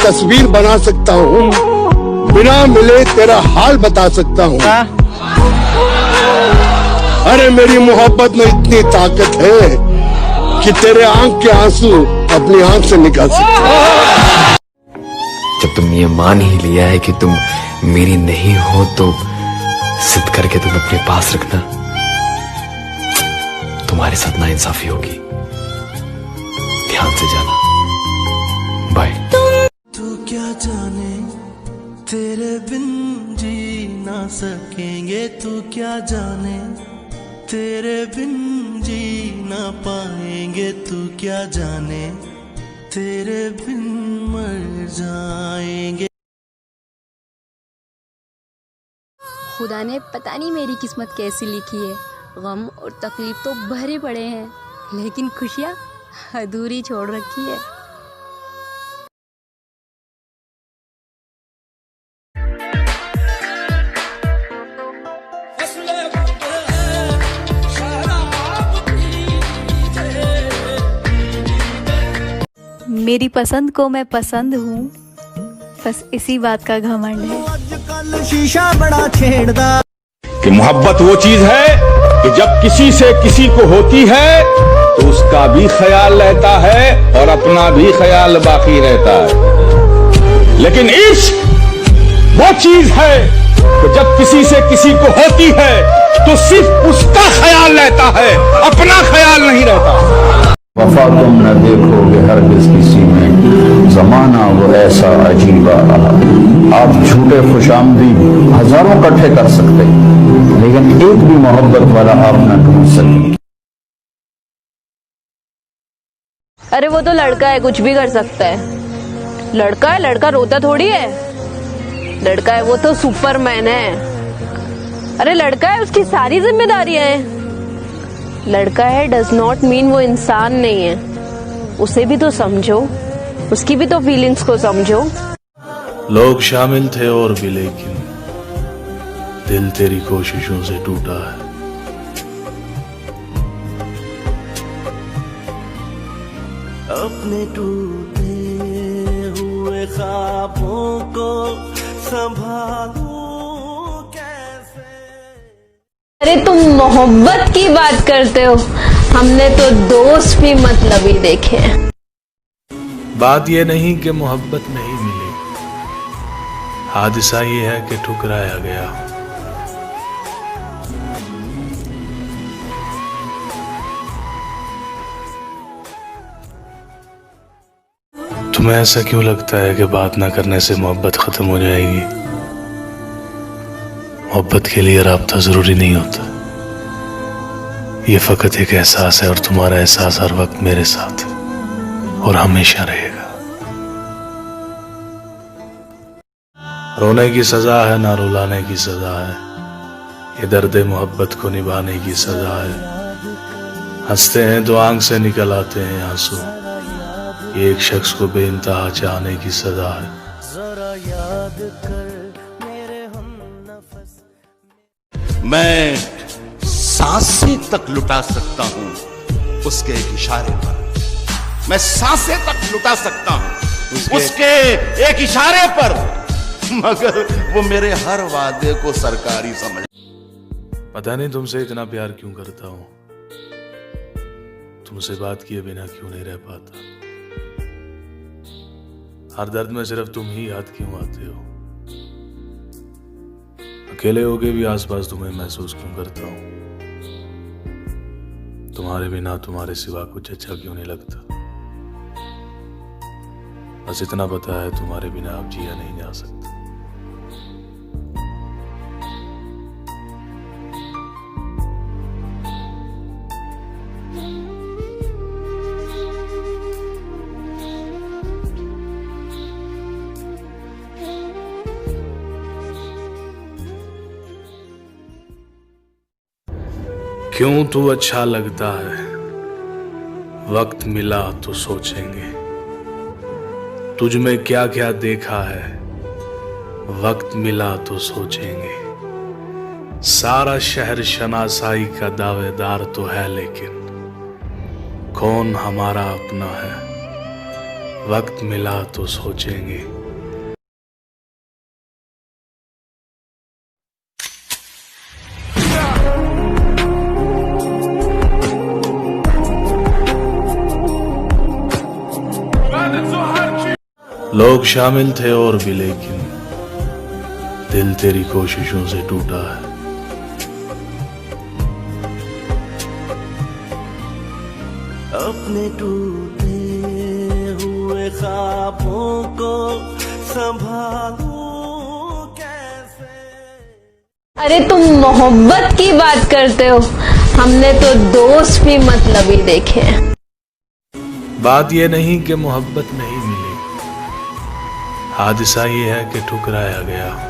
तस्वीर बना सकता हूँ, बिना मिले तेरा हाल बता सकता हूँ। अरे मेरी मोहब्बत में इतनी ताकत है कि तेरे आंख के आंसू अपनी आंख से निकाल सकता हूँ। जब तुमने ये मान ही लिया है कि तुम मेरी नहीं हो तो जिद करके तुम अपने पास रखना। तुम्हारे साथ नाइंसाफी होगी, ध्यान से जाना। बाय। तू क्या जाने तेरे बिन जी ना सकेंगे, तू क्या जाने तेरे बिन जी ना पाएंगे, तू क्या जाने तेरे बिन मर जाएंगे। खुदा ने पता नहीं मेरी किस्मत कैसी लिखी है। गम और तकलीफ तो भरे पड़े हैं, लेकिन खुशियाँ अधूरी छोड़ रखी है। मेरी पसंद को मैं पसंद हूँ, बस इसी बात का घमंड है। आजकल शीशा बड़ा छेड़दा कि मोहब्बत वो चीज है कि जब किसी से किसी को होती है तो उसका भी ख्याल रहता है और अपना भी ख्याल बाकी रहता है, लेकिन इश्क वो चीज है कि जब किसी से किसी को होती है तो सिर्फ उसका ख्याल रहता है, अपना ख्याल नहीं रहता। वफा तुम न देखोगे हरगिज़ किसी में, जमाना वो ऐसा अजीबा रहा। आप झूठे खुशामदी हजारों इकट्ठे कर सकते, लेकिन एक भी मोहब्बत वाला आप न ढूंढ सके। अरे वो तो लड़का है, कुछ भी कर सकता है। लड़का है, लड़का रोता थोड़ी है। लड़का है वो तो सुपरमैन है। अरे लड़का है, उसकी सारी जिम्मेदारियां हैं। लड़का है डज नॉट मीन वो इंसान नहीं है। उसे भी तो समझो, उसकी भी तो फीलिंग्स को समझो। लोग शामिल थे और भी, लेकिन दिल तेरी कोशिशों से टूटा है। अपने टूटे हुए ख्वाबों को संभालूं कैसे। अरे तुम मोहब्बत की बात करते हो, हमने तो दोस्त भी मतलबी देखे हैं। बात ये नहीं कि मोहब्बत नहीं मिली, हादसा ये है कि ठुकराया गया। तुम्हें ऐसा क्यों लगता है कि बात ना करने से मोहब्बत खत्म हो जाएगी? मोहब्बत के लिए राब्ता जरूरी नहीं होता, ये फकत एक एहसास है, और तुम्हारा एहसास हर वक्त मेरे साथ है और हमेशा रहेगा। रोने की सजा है ना रुलाने की सजा है, ये दर्द मोहब्बत को निभाने की सजा है। हंसते हैं तो आंख से निकल आते हैं आंसू, ये एक शख्स को बेइंतहा चाहने की सजा है। जरा याद कर मेरे हम नफस। मैं सांसें तक लुटा सकता हूं उसके एक इशारे पर। मैं सांसें तक लुटा सकता हूं उसके एक इशारे पर, मगर वो मेरे हर वादे को सरकारी समझ। पता नहीं तुमसे इतना प्यार क्यों करता हूं, तुमसे बात किए बिना क्यों नहीं रह पाता। हर दर्द में सिर्फ तुम ही याद क्यों आते हो, अकेले होके भी आसपास तुम्हें महसूस क्यों करता हूं। तुम्हारे बिना तुम्हारे सिवा कुछ अच्छा क्यों नहीं लगता। बस इतना पता है तुम्हारे बिना अब जिया नहीं जा सकता। क्यों तू अच्छा लगता है, वक्त मिला तो सोचेंगे। तुझ में क्या क्या देखा है, वक्त मिला तो सोचेंगे। सारा शहर शनासाई का दावेदार तो है, लेकिन कौन हमारा अपना है वक्त मिला तो सोचेंगे। लोग शामिल थे और भी, लेकिन दिल तेरी कोशिशों से टूटा है। अपने टूटे हुए ख्वाबों को संभालूं कैसे। अरे तुम मोहब्बत की बात करते हो, हमने तो दोस्त भी मतलबी देखे हैं। बात ये नहीं कि मोहब्बत नहीं मिली, हादसा ये है कि ठुकराया गया।